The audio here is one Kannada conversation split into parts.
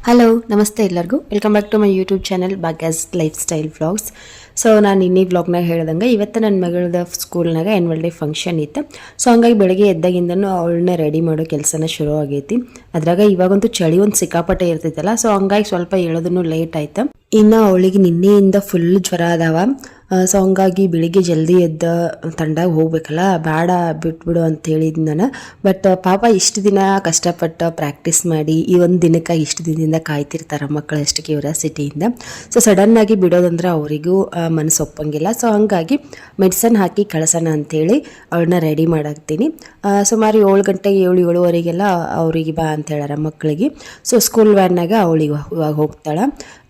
ಹಲೋ ನಮಸ್ತೆ ಎಲ್ಲರಿಗೂ welcome back to my YouTube channel Bhagya's lifestyle vlogs. So ನಾನು ಇನ್ನೀ ವ್ಲಾಗ್ನಾಗ ಹೇಳ್ದಂಗೆ ಇವತ್ತು ನನ್ನ ಮಗಳದ ಸ್ಕೂಲ್ನಾಗ ಆ್ಯನ್ವಲ್ ಡೇ ಫಂಕ್ಷನ್ ಇತ್ತು. ಸೊ ಹಂಗಾಗಿ ಬೆಳಗ್ಗೆ ಎದ್ದಾಗಿಂದನೂ ಅವಳನ್ನ ರೆಡಿ ಮಾಡೋ ಕೆಲಸನ ಶುರು ಆಗೈತಿ. ಅದ್ರಾಗ ಇವಾಗಂತೂ ಚಳಿ ಒಂದು ಸಿಕ್ಕಾಪಟ್ಟೆ ಇರ್ತೈತಲ್ಲ, ಸೊ ಹಂಗಾಗಿ ಸ್ವಲ್ಪ ಹೇಳೋದನ್ನು ಲೇಟ್ ಆಯ್ತು. ಇನ್ನು ಅವಳಿಗೆ ನಿನ್ನೆಯಿಂದ ಫುಲ್ ಜ್ವರ ಅದಾವ. ಸೊ ಹಂಗಾಗಿ ಬೆಳಿಗ್ಗೆ ಜಲ್ದಿ ಎದ್ದ ತಂಡಾಗ ಹೋಗ್ಬೇಕಲ್ಲ, ಬೇಡ ಬಿಟ್ಬಿಡು ಅಂತ ಹೇಳಿದ್ ನಾನು. ಬಟ್ ಪಾಪ ಇಷ್ಟು ದಿನ ಕಷ್ಟಪಟ್ಟು ಪ್ರಾಕ್ಟೀಸ್ ಮಾಡಿ ಈ ಒಂದು ದಿನಕ್ಕಾಗಿ ಇಷ್ಟು ದಿನದಿಂದ ಕಾಯ್ತಿರ್ತಾರೆ ಮಕ್ಕಳು, ಎಷ್ಟು ಕ್ಯೂರಿಯಾಸಿಟಿಯಿಂದ. ಸೊ ಸಡನ್ನಾಗಿ ಬಿಡೋದಂದ್ರೆ ಅವರಿಗೂ ಮನಸ್ಸು ಒಪ್ಪಂಗಿಲ್ಲ. ಸೊ ಹಂಗಾಗಿ ಮೆಡಿಸನ್ ಹಾಕಿ ಕಳ್ಸೋಣ ಅಂಥೇಳಿ ಅವಳನ್ನ ರೆಡಿ ಮಾಡಾಕ್ತೀನಿ. ಸುಮಾರು 7 ಗಂಟೆಗೆ 7-7:30 ಅವರಿಗೆ ಬಾ ಅಂತ ಹೇಳಾರ ಮಕ್ಕಳಿಗೆ. ಸೊ ಸ್ಕೂಲ್ ವ್ಯಾನ್ನಾಗ ಅವಳಿಗೆ ಇವಾಗ ಹೋಗ್ತಾಳೆ.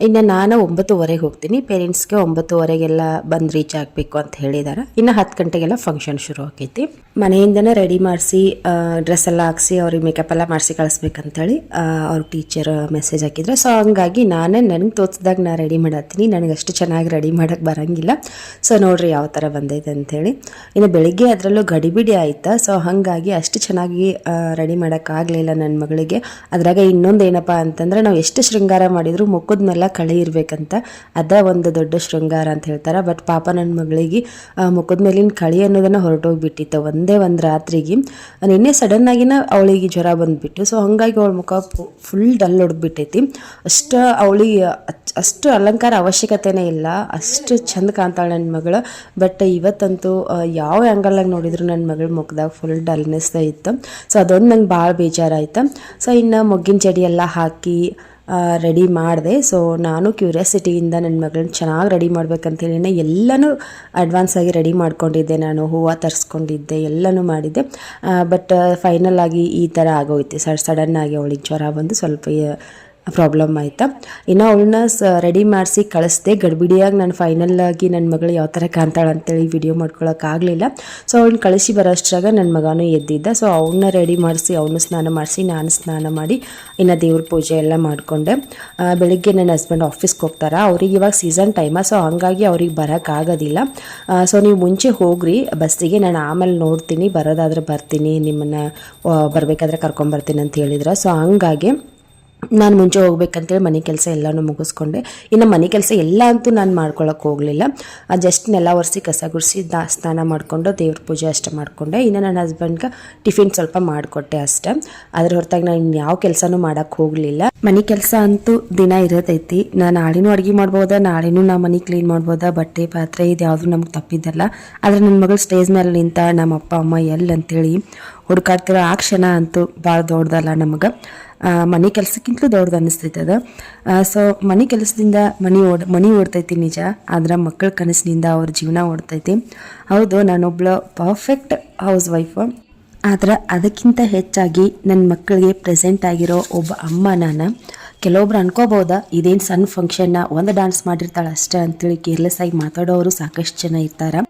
ಇನ್ನು ನಾನು 9:30 ಹೋಗ್ತೀನಿ. ಪೇರೆಂಟ್ಸ್ಗೆ 9:30 ಬಂದು ರೀಚ್ ಆಗಬೇಕು ಅಂತ ಹೇಳಿದ್ದಾರೆ. ಇನ್ನು 10 ಗಂಟೆಗೆಲ್ಲ ಫಂಕ್ಷನ್ ಶುರು ಆಗೈತಿ. ಮನೆಯಿಂದನೇ ರೆಡಿ ಮಾಡಿಸಿ ಡ್ರೆಸ್ ಎಲ್ಲ ಹಾಕ್ಸಿ ಅವ್ರಿಗೆ ಮೇಕಪ್ ಎಲ್ಲ ಮಾಡಿಸಿ ಕಳಿಸ್ಬೇಕಂತೇಳಿ ಅವ್ರ ಟೀಚರ್ ಮೆಸೇಜ್ ಹಾಕಿದ್ರು. ಸೊ ಹಂಗಾಗಿ ನನಗೆ ತೋರಿಸಿದಾಗ ನಾನು ರೆಡಿ ಮಾಡತ್ತೀನಿ. ನನಗೆ ಅಷ್ಟು ಚೆನ್ನಾಗಿ ರೆಡಿ ಮಾಡೋಕ್ಕೆ ಬರೋಂಗಿಲ್ಲ. ಸೊ ನೋಡ್ರಿ ಯಾವ ಥರ ಬಂದೈತೆ ಅಂಥೇಳಿ. ಇನ್ನು ಬೆಳಿಗ್ಗೆ ಅದರಲ್ಲೂ ಗಡಿಬಿಡಿ ಆಯ್ತಾ. ಸೊ ಹಾಗಾಗಿ ಅಷ್ಟು ಚೆನ್ನಾಗಿ ರೆಡಿ ಮಾಡೋಕ್ಕಾಗಲಿಲ್ಲ ನನ್ನ ಮಗಳಿಗೆ. ಅದ್ರಾಗ ಇನ್ನೊಂದು ಏನಪ್ಪ ಅಂತಂದ್ರೆ, ನಾವು ಎಷ್ಟು ಶೃಂಗಾರ ಮಾಡಿದ್ರು ಮುಖದ ಮೇಲೆ ಕಳೆ ಇರಬೇಕಂತ, ಅದ ಒಂದು ದೊಡ್ಡ ಶೃಂಗಾರ ಅಂತ ಹೇಳ್ತಾರೆ. ಬಟ್ ಪಾಪ ನನ್ನ ಮಗಳಿಗೆ ಮುಖದ ಮೇಲಿನ ಕಳಿ ಅನ್ನೋದನ್ನು ಹೊರಟೋಗ್ಬಿಟ್ಟಿತ್ತು ಒಂದೇ ಒಂದು ರಾತ್ರಿಗೆ. ನಿನ್ನೆ ಸಡನ್ನಾಗಿನ ಅವಳಿಗೆ ಜ್ವರ ಬಂದುಬಿಟ್ಟು, ಸೊ ಹಂಗಾಗಿ ಅವಳ ಮುಖ ಫುಲ್ ಡಲ್ ಹೊಡೆದ್ಬಿಟ್ಟೈತಿ. ಅಷ್ಟು ಅಲಂಕಾರ ಅವಶ್ಯಕತೆನೇ ಇಲ್ಲ, ಅಷ್ಟು ಚಂದ ಕಾಣ್ತಾಳೆ ನನ್ನ ಮಗಳು. ಬಟ್ ಇವತ್ತಂತೂ ಯಾವ ಆ್ಯಂಗಲ್ನಾಗ ನೋಡಿದ್ರು ನನ್ನ ಮಗಳ ಮುಖದಾಗ ಫುಲ್ ಡಲ್ನೆಸ್ ಇತ್ತು. ಸೊ ಅದೊಂದು ನಂಗೆ ಭಾಳ ಬೇಜಾರಾಯ್ತು. ಸೊ ಇನ್ನು ಮೊಗ್ಗಿನ ಚಡಿ ಎಲ್ಲ ಹಾಕಿ ರೆಡಿ ಮಾಡಿದೆ. ಸೊ ನಾನು ಕ್ಯೂರಿಯಾಸಿಟಿಯಿಂದ ನನ್ನ ಮಗಳನ್ನ ಚೆನ್ನಾಗಿ ರೆಡಿ ಮಾಡ್ಬೇಕಂತೇಳಿ ಎಲ್ಲನೂ ಅಡ್ವಾನ್ಸ್ ಆಗಿ ರೆಡಿ ಮಾಡ್ಕೊಂಡಿದ್ದೆ. ನಾನು ಹೂವು ತರಿಸ್ಕೊಂಡಿದ್ದೆ, ಎಲ್ಲನೂ ಮಾಡಿದ್ದೆ. ಬಟ್ ಫೈನಲ್ ಆಗಿ ಈ ಥರ ಆಗೋಯ್ತು. ಸಡನ್ನಾಗಿ ಅವಳಿಗೆ ಜ್ವರ ಬಂದು ಸ್ವಲ್ಪ ಪ್ರಾಬ್ಲಮ್ ಆಯಿತಾ. ಇನ್ನು ಅವಳನ್ನ ರೆಡಿ ಮಾಡಿಸಿ ಕಳಿಸ್ದೆ. ಗಡ್ಬಿಡಿಯಾಗಿ ನಾನು ಫೈನಲ್ಲಾಗಿ ನನ್ನ ಮಗಳು ಯಾವ ಥರ ಕಾಣ್ತಾಳೆ ಅಂತೇಳಿ ವಿಡಿಯೋ ಮಾಡ್ಕೊಳಕ್ಕಾಗಲಿಲ್ಲ. ಸೊ ಅವಳನ್ನ ಕಳಿಸಿ ಬರೋಷ್ಟ್ರಾಗ ನನ್ನ ಮಗನೂ ಎದ್ದಿದ್ದ. ಸೊ ಅವನ್ನ ರೆಡಿ ಮಾಡಿಸಿ ಅವನು ಸ್ನಾನ ಮಾಡಿಸಿ ನಾನು ಸ್ನಾನ ಮಾಡಿ ಇನ್ನು ದೇವ್ರ ಪೂಜೆ ಎಲ್ಲ ಮಾಡಿಕೊಂಡೆ. ಬೆಳಿಗ್ಗೆ ನನ್ನ ಹಸ್ಬೆಂಡ್ ಆಫೀಸ್ಗೆ ಹೋಗ್ತಾರೆ. ಅವ್ರಿಗೆ ಇವಾಗ ಸೀಸನ್ ಟೈಮ, ಸೊ ಹಂಗಾಗಿ ಅವ್ರಿಗೆ ಬರೋಕ್ಕಾಗೋದಿಲ್ಲ. ಸೊ ನೀವು ಮುಂಚೆ ಹೋಗ್ರಿ ಬಸ್ಸಿಗೆ, ನಾನು ಆಮೇಲೆ ನೋಡ್ತೀನಿ, ಬರೋದಾದ್ರೆ ಬರ್ತೀನಿ, ನಿಮ್ಮನ್ನು ಬರಬೇಕಾದ್ರೆ ಕರ್ಕೊಂಬರ್ತೀನಿ ಅಂತ ಹೇಳಿದ್ರು. ಸೊ ಹಂಗಾಗಿ ನಾನು ಮುಂಚೆ ಹೋಗ್ಬೇಕಂತೇಳಿ ಮನೆ ಕೆಲಸ ಎಲ್ಲನೂ ಮುಗಿಸ್ಕೊಂಡೆ. ಇನ್ನು ಮನೆ ಕೆಲಸ ಎಲ್ಲ ಅಂತೂ ನಾನು ಮಾಡ್ಕೊಳಕ್ಕೆ ಹೋಗಲಿಲ್ಲ. ಜಸ್ಟ್ ನೆಲ ಒರೆಸಿ ಕಸ ಗುಡಿಸಿ ಸ್ನಾನ ಮಾಡಿಕೊಂಡು ದೇವ್ರ ಪೂಜೆ ಅಷ್ಟೇ ಮಾಡಿಕೊಂಡೆ. ಇನ್ನು ನನ್ನ ಹಸ್ಬೆಂಡ್ಗೆ ಟಿಫಿನ್ ಸ್ವಲ್ಪ ಮಾಡಿಕೊಟ್ಟೆ ಅಷ್ಟೇ. ಅದ್ರ ಹೊರತಾಗಿ ನಾನು ಯಾವ ಕೆಲಸನೂ ಮಾಡೋಕ್ಕೆ ಹೋಗಲಿಲ್ಲ. ಮನೆ ಕೆಲಸ ಅಂತೂ ದಿನ ಇರತೈತಿ. ನಾನು ನಾಳೆನೂ ಅಡುಗೆ ಮಾಡ್ಬೋದಾ, ನಾಳೆನೂ ನಾ ಮನೆ ಕ್ಲೀನ್ ಮಾಡ್ಬೋದಾ, ಬಟ್ಟೆ ಪಾತ್ರೆ ಇದು ಯಾವುದು ನಮ್ಗೆ ತಪ್ಪಿದ್ದಲ್ಲ. ಆದರೆ ನನ್ನ ಮಗಳು ಸ್ಟೇಜ್ ಮೇಲೆ ನಿಂತ ನಮ್ಮ ಅಪ್ಪ ಅಮ್ಮ ಎಲ್ಲಿ ಅಂತೇಳಿ ಹುಡುಕಾಡ್ತಿರೋ ಆ ಕ್ಷಣ ಅಂತೂ ಭಾಳ ದೊಡ್ಡದಲ್ಲ ನಮಗೆ. ಮನೆ ಕೆಲಸಕ್ಕಿಂತಲೂ ದೊಡ್ಡದು ಅನ್ನಿಸ್ತೈತೆ ಅದು. ಸೊ ಮನೆ ಕೆಲಸದಿಂದ ಮನೆ ಓಡ್ತೈತಿ ನಿಜ, ಆದ್ರೆ ಮಕ್ಕಳ ಕನಸಿನಿಂದ ಅವ್ರ ಜೀವನ ಓಡ್ತೈತಿ. ಹೌದು, ನಾನೊಬ್ಳು ಪರ್ಫೆಕ್ಟ್ ಹೌಸ್ ವೈಫು, ಆದ್ರೆ ಅದಕ್ಕಿಂತ ಹೆಚ್ಚಾಗಿ ನನ್ನ ಮಕ್ಕಳಿಗೆ ಪ್ರೆಸೆಂಟ್ ಆಗಿರೋ ಒಬ್ಬ ಅಮ್ಮ ನಾನು. ಕೆಲವೊಬ್ರು ಅನ್ಕೋಬೋದಾ ಇದೇನು ಸಣ್ಣ ಫಂಕ್ಷನ್ನ ಒಂದು ಡ್ಯಾನ್ಸ್ ಮಾಡಿರ್ತಾಳೆ ಅಷ್ಟೇ ಅಂತೇಳಿ ಕೇರ್ಲೆಸ್ ಆಗಿ ಮಾತಾಡೋರು ಸಾಕಷ್ಟು ಜನ ಇರ್ತಾರೆ.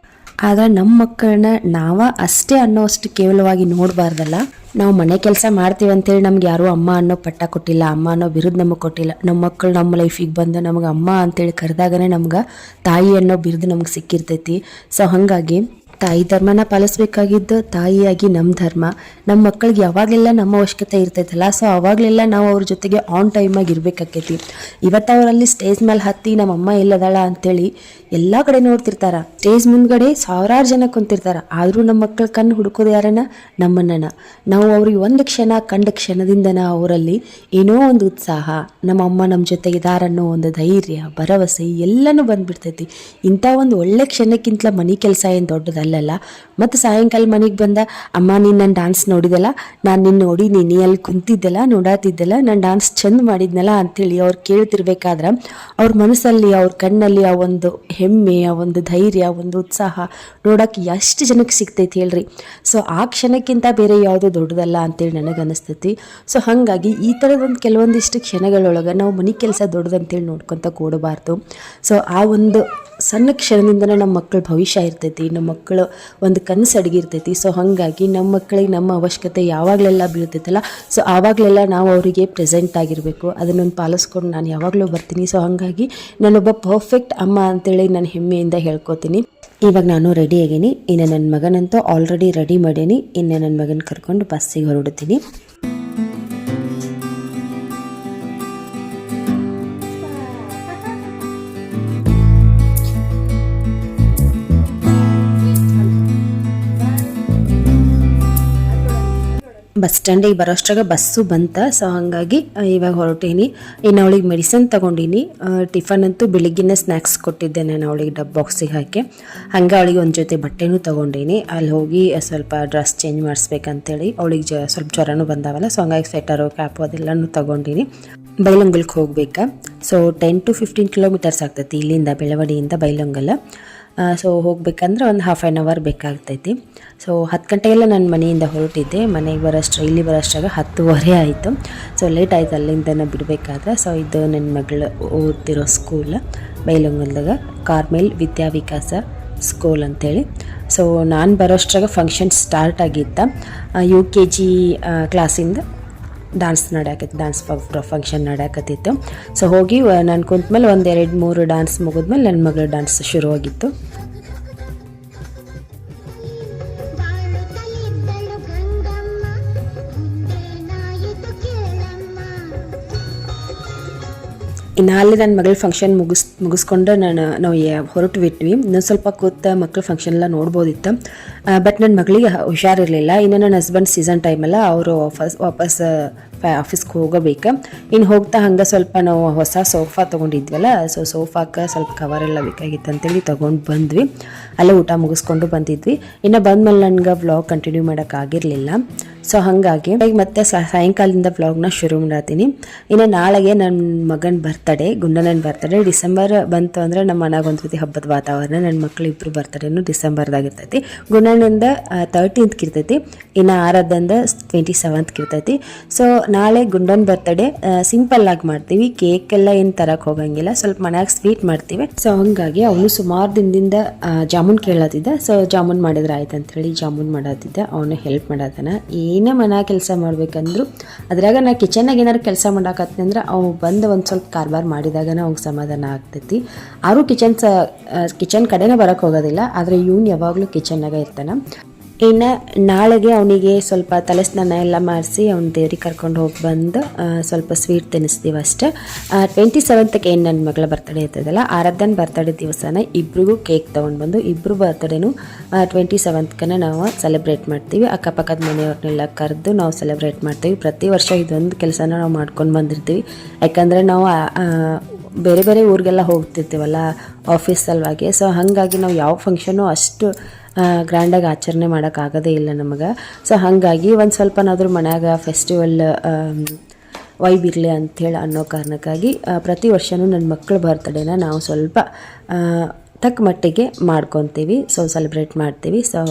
ಆದ್ರೆ ನಮ್ಮ ಮಕ್ಕಳನ್ನ ಅಷ್ಟೇ ಅನ್ನೋಷ್ಟು ಕೇವಲವಾಗಿ ನೋಡಬಾರ್ದಲ್ಲ. ನಾವು ಮನೆ ಕೆಲಸ ಮಾಡ್ತೀವಿ ಅಂತೇಳಿ ನಮ್ಗೆ ಯಾರೂ ಅಮ್ಮ ಅನ್ನೋ ಪಟ್ಟ ಕೊಟ್ಟಿಲ್ಲ, ಅಮ್ಮ ಅನ್ನೋ ಬಿರುದು ನಮಗೆ ಕೊಟ್ಟಿಲ್ಲ. ನಮ್ಮ ಮಕ್ಕಳು ನಮ್ಮ ಲೈಫಿಗೆ ಬಂದು ನಮ್ಗೆ ಅಮ್ಮ ಅಂತೇಳಿ ಕರೆದಾಗನೇ ನಮ್ಗೆ ತಾಯಿ ಅನ್ನೋ ಬಿರುದು ನಮ್ಗೆ ಸಿಕ್ಕಿರ್ತೈತಿ. ಸೊ ಹಾಗಾಗಿ ತಾಯಿ ಧರ್ಮನ ಪಾಲಿಸ್ಬೇಕಾಗಿದ್ದು ತಾಯಿಯಾಗಿ ನಮ್ಮ ಧರ್ಮ. ನಮ್ಮ ಮಕ್ಕಳಿಗೆ ಯಾವಾಗಲೆಲ್ಲ ನಮ್ಮ ಅವಶ್ಯಕತೆ ಇರ್ತೈತಲ್ಲ, ಸೊ ಅವಾಗಲೆಲ್ಲ ನಾವು ಅವ್ರ ಜೊತೆಗೆ ಆನ್ ಟೈಮಾಗಿ ಇರಬೇಕಾಕೈತಿ. ಇವತ್ತು ಅವರಲ್ಲಿ ಸ್ಟೇಜ್ ಮೇಲೆ ಹತ್ತಿ ನಮ್ಮ ಅಮ್ಮ ಎಲ್ಲದಾಳ ಅಂತೇಳಿ ಎಲ್ಲ ಕಡೆ ನೋಡ್ತಿರ್ತಾರೆ. ಸ್ಟೇಜ್ ಮುಂದ್ಗಡೆ ಸಾವಿರಾರು ಜನ ಕುಂತಿರ್ತಾರೆ, ಆದರೂ ನಮ್ಮ ಮಕ್ಕಳ ಕಣ್ಣು ಹುಡುಕೋದು ಯಾರನ್ನ? ನಮ್ಮನ್ನ. ನಾವು ಅವ್ರಿಗೆ ಒಂದು ಕ್ಷಣ ಕಂಡ ಕ್ಷಣದಿಂದನ ಅವರಲ್ಲಿ ಏನೋ ಒಂದು ಉತ್ಸಾಹ, ನಮ್ಮ ಅಮ್ಮ ನಮ್ಮ ಜೊತೆಗೆ ಇದಾರನ್ನೋ ಒಂದು ಧೈರ್ಯ, ಭರವಸೆ ಎಲ್ಲನೂ ಬಂದ್ಬಿಡ್ತೈತಿ. ಇಂಥ ಒಂದು ಒಳ್ಳೆ ಕ್ಷಣಕ್ಕಿಂತಲ ಮನೆ ಕೆಲಸ ಏನು ದೊಡ್ಡದಲ್ಲ. ಮತ್ತು ಸಾಯಂಕಾಲ ಮನೆಗೆ ಬಂದ ಅಮ್ಮ ನೀನು ನನ್ನ ಡ್ಯಾನ್ಸ್ ನೋಡಿದಲ್ಲ, ನಾನು ನಿನ್ನ ನೋಡಿ ನೀನು ಅಲ್ಲಿ ಕುಂತಿದ್ದೆಲ್ಲ ನೋಡಾತಿದ್ದೆಲ್ಲ, ನಾನು ಡ್ಯಾನ್ಸ್ ಚೆಂದ ಮಾಡಿದ್ನಲ್ಲ ಅಂಥೇಳಿ ಅವ್ರು ಕೇಳ್ತಿರ್ಬೇಕಾದ್ರೆ ಅವ್ರ ಮನಸ್ಸಲ್ಲಿ ಅವ್ರ ಕಣ್ಣಲ್ಲಿ ಆ ಒಂದು ಹೆಮ್ಮೆ, ಆ ಒಂದು ಧೈರ್ಯ, ಒಂದು ಉತ್ಸಾಹ ನೋಡೋಕೆ ಎಷ್ಟು ಜನಕ್ಕೆ ಸಿಗ್ತೈತಿ ಹೇಳ್ರಿ. ಸೊ ಆ ಕ್ಷಣಕ್ಕಿಂತ ಬೇರೆ ಯಾವುದೂ ದೊಡ್ಡದಲ್ಲ ಅಂತೇಳಿ ನನಗೆ ಅನಿಸ್ತೈತಿ. ಸೊ ಹಾಗಾಗಿ ಈ ಥರದೊಂದು ಕೆಲವೊಂದಿಷ್ಟು ಕ್ಷಣಗಳೊಳಗೆ ನಾವು ಮನೆ ಕೆಲಸ ದೊಡ್ಡದಂತೇಳಿ ನೋಡ್ಕೊತ ಕೂಡಬಾರ್ದು. ಸೊ ಆ ಒಂದು ಸಣ್ಣ ಕ್ಷಣದಿಂದನೇ ನಮ್ಮ ಮಕ್ಕಳ ಭವಿಷ್ಯ ಇರ್ತೈತಿ, ನಮ್ಮ ಮಕ್ಕಳು ಒಂದು ಕನಸು ಅಡಗಿರ್ತೈತಿ. ಸೊ ಹಾಗಾಗಿ ನಮ್ಮ ಮಕ್ಕಳಿಗೆ ನಮ್ಮ ಅವಶ್ಯಕತೆ ಯಾವಾಗಲೆಲ್ಲ ಬೀಳ್ತೈತಲ್ಲ, ಸೊ ಆವಾಗಲೆಲ್ಲ ನಾವು ಅವರಿಗೆ ಪ್ರೆಸೆಂಟ್ ಆಗಿರಬೇಕು. ಅದನ್ನೊಂದು ಪಾಲಿಸ್ಕೊಂಡು ನಾನು ಯಾವಾಗಲೂ ಬರ್ತೀನಿ. ಸೊ ಹಾಗಾಗಿ ನಾನೊಬ್ಬ ಪರ್ಫೆಕ್ಟ್ ಅಮ್ಮ ಅಂತೇಳಿ ನಾನು ಹೆಮ್ಮೆಯಿಂದ ಹೇಳ್ಕೊತೀನಿ. ಇವಾಗ ನಾನು ರೆಡಿ ಆಗೀನಿ. ಇನ್ನು ನನ್ನ ಮಗನಂತೂ ಆಲ್ರೆಡಿ ರೆಡಿ ಮಾಡೀನಿ. ಇನ್ನು ನನ್ನ ಮಗನ ಕರ್ಕೊಂಡು ಬಸ್ಸಿಗೆ ಹೊರಡ್ತೀನಿ. ಬಸ್ ಸ್ಟ್ಯಾಂಡಿಗೆ ಬರೋಷ್ಟ್ರಾಗ ಬಸ್ಸು ಬಂತ. ಸೊ ಹಾಗಾಗಿ ಇವಾಗ ಹೊರಟೀನಿ. ಇನ್ನು ಅವಳಿಗೆ ಮೆಡಿಸಿನ್ ತೊಗೊಂಡಿನಿ. ಟಿಫನ್ ಅಂತೂ ಬೆಳಿಗ್ಗೆನೇ ಸ್ನ್ಯಾಕ್ಸ್ ಕೊಟ್ಟಿದ್ದೆ ನಾನು ಅವಳಿಗೆ ಬಾಕ್ಸಿಗೆ ಹಾಕಿ. ಹಂಗೆ ಅವಳಿಗೆ ಒಂದು ಜೊತೆ ಬಟ್ಟೆನೂ ತೊಗೊಂಡಿನಿ. ಅಲ್ಲಿ ಹೋಗಿ ಸ್ವಲ್ಪ ಡ್ರೆಸ್ ಚೇಂಜ್ ಮಾಡಿಸ್ಬೇಕಂತೇಳಿ ಅವಳಿಗೆ ಸ್ವಲ್ಪ ಜ್ವರನೂ ಬಂದಾವಲ್ಲ. ಸೊ ಹಂಗಾಗಿ ಸ್ವೆಟರು ಕ್ಯಾಪು ಅದೆಲ್ಲನೂ ತೊಗೊಂಡಿನಿ. ಬೈಲೊಂಗಲ್ಗೆ ಹೋಗ್ಬೇಕಾ. ಸೊ 10 to 15 ಕಿಲೋಮೀಟರ್ಸ್ ಆಗ್ತೈತಿ ಇಲ್ಲಿಂದ, ಬೆಳವಡಿಯಿಂದ ಬೈಲೊಂಗಲ್. ಸೊ ಹೋಗ್ಬೇಕಂದ್ರೆ ಒಂದು ಹಾಫ್ ಆನ್ ಅವರ್ ಬೇಕಾಗ್ತೈತಿ. ಸೊ 10 ಗಂಟೆಗೆಲ್ಲ ನಾನು ಮನೆಯಿಂದ ಹೊರಟಿದ್ದೆ. ಮನೆಗೆ ಇಲ್ಲಿ ಬರೋಷ್ಟಾಗ 10:30 ಆಯಿತು. ಸೊ ಲೇಟ್ ಆಯಿತು ಅಲ್ಲಿಂದನೇ ಬಿಡಬೇಕಾದ್ರೆ. ಸೊ ಇದು ನನ್ನ ಮಗಳು ಓದ್ತಿರೋ ಸ್ಕೂಲ್ ಬೈಲೊಂಗಲ್ದಾಗ, ಕಾರ್ಮೆಲ್ ವಿದ್ಯಾವಿಕಾಸ ಸ್ಕೂಲ್ ಅಂಥೇಳಿ. ಸೊ ನಾನು ಬರೋಷ್ಟ್ರಾಗ ಫಂಕ್ಷನ್ ಸ್ಟಾರ್ಟ್ ಆಗಿತ್ತ. UKG ಕ್ಲಾಸಿಂದ ಡ್ಯಾನ್ಸ್ ಫಂಕ್ಷನ್ ನಡೆಯಕತ್ತಿತ್ತು. ಸೊ ಹೋಗಿ ನಾನು ಕುಂತ್ಮೇಲೆ 1-2-3 ಡ್ಯಾನ್ಸ್ ಮುಗಿದ್ಮೇಲೆ ನನ್ನ ಮಗಳ ಡ್ಯಾನ್ಸ್ ಶುರುವಾಗಿತ್ತು. ಇನ್ನು ಅಲ್ಲಿ ನನ್ನ ಮಗಳ ಫಂಕ್ಷನ್ ಮುಗಿಸ್ಕೊಂಡು ನಾವು ಹೊರಟು ಬಿಟ್ವಿ. ಇನ್ನೊಂದು ಸ್ವಲ್ಪ ಕೂತ ಮಕ್ಕಳ ಫಂಕ್ಷನ್ ಎಲ್ಲ ನೋಡ್ಬೋದಿತ್ತು. ಬಟ್ ನನ್ನ ಮಗಳಿಗೆ ಹುಷಾರಿರಲಿಲ್ಲ. ಇನ್ನು ನನ್ನ ಹಸ್ಬೆಂಡ್ ಸೀಸನ್ ಟೈಮಲ್ಲ ಅವರು ವಾಪಸ್ ಆಫೀಸ್ಗೆ ಹೋಗಬೇಕು. ಇನ್ನು ಹೋಗ್ತಾ ಹಂಗೆ ಸ್ವಲ್ಪ ನಾವು ಹೊಸ ಸೋಫಾ ತೊಗೊಂಡಿದ್ವಲ್ಲ. ಸೊ ಸೋಫಾಕ್ಕೆ ಸ್ವಲ್ಪ ಕವರ್ ಎಲ್ಲ ಬೇಕಾಗಿತ್ತು ಅಂತೇಳಿ ತೊಗೊಂಡು ಬಂದ್ವಿ. ಅಲ್ಲೇ ಊಟ ಮುಗಿಸ್ಕೊಂಡು ಬಂದಿದ್ವಿ. ಇನ್ನು ಬಂದಮೇಲೆ ನನಗೆ ವ್ಲಾಗ್ ಕಂಟಿನ್ಯೂ ಮಾಡೋಕ್ಕಾಗಿರಲಿಲ್ಲ. ಸೊ ಹಾಗಾಗಿ ಮತ್ತೆ ಸಾಯಂಕಾಲದಿಂದ ವ್ಲಾಗ್ನ ಶುರು ಮಾಡತ್ತೀನಿ. ಇನ್ನು ನಾಳೆಗೆ ನನ್ನ ಮಗನ ಬರ್ತಡೇ, ಗುಂಡನ ಬರ್ತಡೇ. ಡಿಸೆಂಬರ್ ಬಂತು ಅಂದರೆ ನಮ್ಮ ಮನೆಗೆ ಒಂದು ರೀತಿ ಹಬ್ಬದ ವಾತಾವರಣ. ನನ್ನ ಮಕ್ಕಳು ಇಬ್ಬರು ಬರ್ತಡೇನು ಡಿಸೆಂಬರ್ದಾಗಿರ್ತೈತಿ. ಗುಂಡನಿಂದ 13th ಇರ್ತೈತಿ. ಇನ್ನು ಆರಾಧಂದ 27th ಇರ್ತೈತಿ. ಸೊ ನಾಳೆ ಗುಂಡನ್ ಬರ್ತಡೇ ಸಿಂಪಲ್ ಆಗಿ ಮಾಡ್ತೀವಿ. ಕೇಕ್ ಎಲ್ಲ ಏನು ತರಕ್ಕೆ ಹೋಗಂಗಿಲ್ಲ, ಸ್ವಲ್ಪ ಮನ್ಯಾಗ ಸ್ವೀಟ್ ಮಾಡ್ತೀವಿ. ಸೊ ಹಂಗಾಗಿ ಅವನು ಸುಮಾರು ದಿನದಿಂದ ಜಾಮೂನ್ ಕೇಳತ್ತಿದ್ದ. ಸೊ ಜಾಮೂನ್ ಮಾಡಿದ್ರೆ ಆಯ್ತು ಅಂತೇಳಿ ಜಾಮೂನ್ ಮಾಡತ್ತಿದ್ದ. ಅವನು ಹೆಲ್ಪ್ ಮಾಡತ್ತಾನ. ಏನೇ ಮನೆ ಕೆಲಸ ಮಾಡ್ಬೇಕಂದ್ರು ಅದ್ರಾಗ ನಾ ಕಿಚನ್ನಾಗ ಏನಾರು ಕೆಲಸ ಮಾಡಾಕತ್ತೀನಿ ಅಂದ್ರೆ ಅವು ಬಂದು ಒಂದು ಸ್ವಲ್ಪ ಕಾರ್ಬಾರ್ ಮಾಡಿದಾಗನ ಅವ್ಗೆ ಸಮಾಧಾನ ಆಗ್ತೈತಿ. ಆದರೂ ಕಿಚನ್ ಕಡೆನೇ ಬರೋಕ್ಕೆ ಹೋಗೋದಿಲ್ಲ. ಆದರೆ ಇವನು ಯಾವಾಗಲೂ ಕಿಚನ್ನಾಗ ಇರ್ತಾನೆ. ಇನ್ನು ನಾಳೆಗೆ ಅವನಿಗೆ ಸ್ವಲ್ಪ ತಲೆ ಸ್ನಾನ ಎಲ್ಲ ಮಾಡಿಸಿ ಅವ್ನ ದೇವ್ರಿಗೆ ಕರ್ಕೊಂಡು ಹೋಗಿ ಬಂದು ಸ್ವಲ್ಪ ಸ್ವೀಟ್ ತಿನ್ನಿಸ್ತೀವಿ ಅಷ್ಟೇ. 27th ಏನು ನನ್ನ ಮಗಳ ಬರ್ತಡೇ ಇರ್ತದಲ್ಲ, ಆರಾಧನ ಬರ್ತಡೇ ದಿವಸನ ಇಬ್ರಿಗೂ ಕೇಕ್ ತೊಗೊಂಡು ಬಂದು ಇಬ್ಬರು ಬರ್ತಡೇನು 27th ನಾವು ಸೆಲೆಬ್ರೇಟ್ ಮಾಡ್ತೀವಿ. ಅಕ್ಕಪಕ್ಕದ ಮನೆಯವ್ರನ್ನೆಲ್ಲ ಕರೆದು ನಾವು ಸೆಲೆಬ್ರೇಟ್ ಮಾಡ್ತೀವಿ. ಪ್ರತಿ ವರ್ಷ ಇದೊಂದು ಕೆಲಸನ ನಾವು ಮಾಡ್ಕೊಂಡು ಬಂದಿರ್ತೀವಿ. ಯಾಕಂದರೆ ನಾವು ಬೇರೆ ಬೇರೆ ಊರಿಗೆಲ್ಲ ಹೋಗ್ತಿರ್ತೀವಲ್ಲ ಆಫೀಸ್ ಸಲುವಾಗಿ. ಸೊ ಹಾಗಾಗಿ ನಾವು ಯಾವ ಫಂಕ್ಷನು ಅಷ್ಟು ಗ್ರ್ಯಾಂಡಾಗಿ ಆಚರಣೆ ಮಾಡೋಕ್ಕಾಗೋದೇ ಇಲ್ಲ ನಮಗೆ. ಸೊ ಹಾಗಾಗಿ ಒಂದು ಸ್ವಲ್ಪನಾದರೂ ಮನ್ಯಾಗ ಫೆಸ್ಟಿವಲ್ ವೈಬ್ ಇರಲಿ ಅಂಥೇಳಿ ಅನ್ನೋ ಕಾರಣಕ್ಕಾಗಿ ಪ್ರತಿ ವರ್ಷವೂ ನನ್ನ ಮಕ್ಕಳ ಬರ್ತಡೇನ ನಾವು ಸ್ವಲ್ಪ ತಕ್ಕ ಮಟ್ಟಿಗೆ ಮಾಡ್ಕೊತೀವಿ. ಸೊ ಸೆಲೆಬ್ರೇಟ್ ಮಾಡ್ತೀವಿ. ಸೊ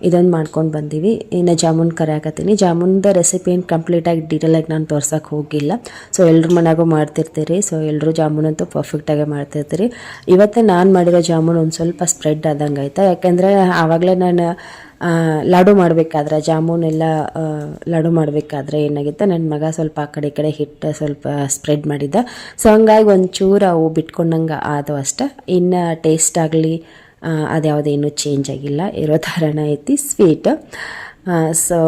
ಇದೊಂದು ಮಾಡ್ಕೊಂಡು ಬಂದೀವಿ. ಇನ್ನು ಜಾಮೂನ್ ಕರಿಯಾಕತ್ತೀನಿ. ಜಾಮೂನ್ದ ರೆಸಿಪಿ ಏನು ಕಂಪ್ಲೀಟಾಗಿ ಡೀಟೇಲಾಗಿ ನಾನು ತೋರ್ಸೋಕೆ ಹೋಗಿಲ್ಲ. ಸೊ ಎಲ್ಲರ ಮನೆಯಾಗೂ ಮಾಡ್ತಿರ್ತೀರಿ. ಸೊ ಎಲ್ಲರೂ ಜಾಮೂನ್ ಅಂತೂ ಪರ್ಫೆಕ್ಟಾಗಿ ಮಾಡ್ತಿರ್ತೀರಿ. ಇವತ್ತು ನಾನು ಮಾಡಿರೋ ಜಾಮೂನ್ ಒಂದು ಸ್ವಲ್ಪ ಸ್ಪ್ರೆಡ್ ಆದಂಗೆ ಆಯ್ತಾ. ಯಾಕೆಂದರೆ ಆವಾಗಲೇ ನಾನು ಲಾಡು ಮಾಡಬೇಕಾದ್ರೆ ಜಾಮೂನೆಲ್ಲ ಲಾಡು ಮಾಡಬೇಕಾದ್ರೆ ಏನಾಗಿತ್ತು, ನನ್ನ ಮಗ ಸ್ವಲ್ಪ ಆ ಕಡೆ ಈ ಕಡೆ ಹಿಟ್ಟು ಸ್ವಲ್ಪ ಸ್ಪ್ರೆಡ್ ಮಾಡಿದ್ದ. ಸೊ ಹಂಗಾಗಿ ಒಂಚೂರು ಅವು ಬಿಟ್ಕೊಂಡಂಗೆ ಆದವು ಅಷ್ಟೆ. ಇನ್ನು ಟೇಸ್ಟ್ ಆಗಲಿ ಅದ್ಯಾವುದೇನು ಚೇಂಜ್ ಆಗಿಲ್ಲ, ಇರೋ ಥರನೇ ಐತಿ ಸ್ವೀಟ್. ಸೊ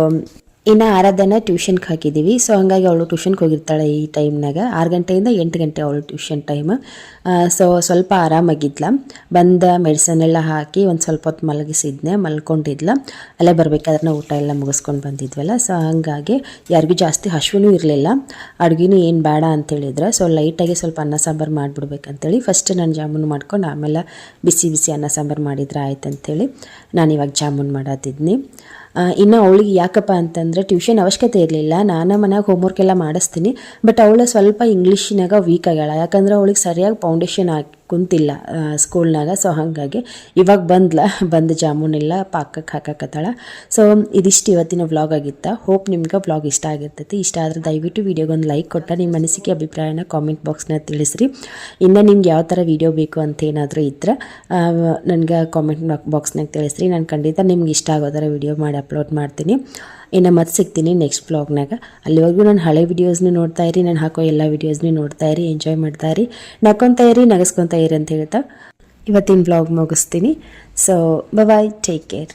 ಇನ್ನು ಆರಾಧನ ಟ್ಯೂಷನ್ಗೆ ಹಾಕಿದ್ದೀವಿ. ಸೊ ಹಂಗಾಗಿ ಅವಳು ಟ್ಯೂಷನ್ಗೆ ಹೋಗಿರ್ತಾಳೆ ಈ ಟೈಮ್ನಾಗ. 6 ಗಂಟೆಯಿಂದ 8 ಗಂಟೆ ಅವಳು ಟ್ಯೂಷನ್ ಟೈಮ್. ಸೊ ಸ್ವಲ್ಪ ಆರಾಮಾಗಿದ್ಲ. ಬಂದ ಮೆಡಿಸನ್ ಎಲ್ಲ ಹಾಕಿ ಒಂದು ಸ್ವಲ್ಪ ಹೊತ್ತು ಮಲ್ಕೊಂಡಿದ್ಲ. ಅಲ್ಲೇ ಬರಬೇಕಾದ್ರೆ ನಾವು ಊಟ ಎಲ್ಲ ಮುಗಿಸ್ಕೊಂಡು ಬಂದಿದ್ವಲ್ಲ. ಸೊ ಹಂಗಾಗಿ ಯಾರಿಗೂ ಜಾಸ್ತಿ ಹಶ್ವನೂ ಇರಲಿಲ್ಲ. ಅಡುಗೆನೂ ಏನು ಬೇಡ ಅಂತೇಳಿದ್ರೆ ಸೊ ಲೈಟಾಗಿ ಸ್ವಲ್ಪ ಅನ್ನ ಸಾಂಬಾರು ಮಾಡಿಬಿಡ್ಬೇಕಂತೇಳಿ ಫಸ್ಟ್ ನಾನು ಜಾಮೂನು ಮಾಡ್ಕೊಂಡು ಆಮೇಲೆ ಬಿಸಿ ಬಿಸಿ ಅನ್ನ ಸಾಂಬಾರು ಮಾಡಿದ್ರೆ ಆಯ್ತು ಅಂಥೇಳಿ ನಾನು ಇವಾಗ ಜಾಮೂನು ಮಾಡತ್ತಿದ್ನಿ. ಇನ್ನು ಅವಳಿಗೆ ಯಾಕಪ್ಪ ಅಂತಂದರೆ ಟ್ಯೂಷನ್ ಅವಶ್ಯಕತೆ ಇರಲಿಲ್ಲ. ನಾನು ಮನ್ಯಾಗ ಹೋಮ್ವರ್ಕ್ ಎಲ್ಲ ಮಾಡಿಸ್ತೀನಿ. ಬಟ್ ಅವಳು ಸ್ವಲ್ಪ ಇಂಗ್ಲೀಷಿನಾಗ ವೀಕ್ ಆಗ್ಯಾಳ. ಯಾಕಂದ್ರೆ ಅವಳಿಗೆ ಸರಿಯಾಗಿ ಫೌಂಡೇಶನ್ ಕುಂತಿಲ್ಲ ಸ್ಕೂಲ್ನಾಗ. ಸೊ ಹಾಗಾಗಿ ಇವಾಗ ಬಂದು ಜಾಮೂನೆಲ್ಲ ಪಾಕಕ್ಕೆ ಹಾಕಕತ್ತಾಳ. ಸೊ ಇದಿಷ್ಟು ಇವತ್ತಿನ ವ್ಲಾಗ್ ಆಗಿತ್ತು. ಹೋಪ್ ನಿಮ್ಗೆ ವ್ಲಾಗ್ ಇಷ್ಟ ಆಗಿರ್ತೈತಿ. ಇಷ್ಟ ಆದರೆ ದಯವಿಟ್ಟು ವೀಡಿಯೋಗೊಂದು ಲೈಕ್ ಕೊಟ್ಟ ನಿಮ್ಮ ಅನಿಸಿಕೆ ಅಭಿಪ್ರಾಯನ ಕಾಮೆಂಟ್ ಬಾಕ್ಸ್ನ ತಿಳಿಸ್ರಿ. ಇನ್ನು ನಿಮ್ಗೆ ಯಾವ ಥರ ವೀಡಿಯೋ ಬೇಕು ಅಂತ ಏನಾದರೂ ಇದ್ದರೆ ನನಗೆ ಕಾಮೆಂಟ್ ಬಾಕ್ಸ್ನಾಗ ತಿಳಿಸ್ರಿ. ನಾನು ಖಂಡಿತ ನಿಮ್ಗೆ ಇಷ್ಟ ಆಗೋ ಥರ ವೀಡಿಯೋ ಮಾಡಿ ಅಪ್ಲೋಡ್ ಮಾಡ್ತೀನಿ. ಇನ್ನು ಮತ್ತೆ ಸಿಗ್ತೀನಿ ನೆಕ್ಸ್ಟ್ ವ್ಲಾಗ್ನಾಗ. ಅಲ್ಲಿವರೆಗೂ ನಾನು ಹಳೆ ವೀಡಿಯೋಸ್ನ ನೋಡ್ತಾ ಇರಿ, ನಾನು ಹಾಕೋ ಎಲ್ಲ ವೀಡಿಯೋಸ್ನ ನೋಡ್ತಾ ಇರಿ, ಎಂಜಾಯ್ ಮಾಡ್ತಾ ಇರಿ, ನಕ್ಕೊತಾ ಇರಿ, ನಗಸ್ಕೊತಾ ಇರಿ ಅಂತ ಹೇಳ್ತಾ ಇವತ್ತಿನ ವ್ಲಾಗ್ ಮುಗಿಸ್ತೀನಿ. So bye, take care.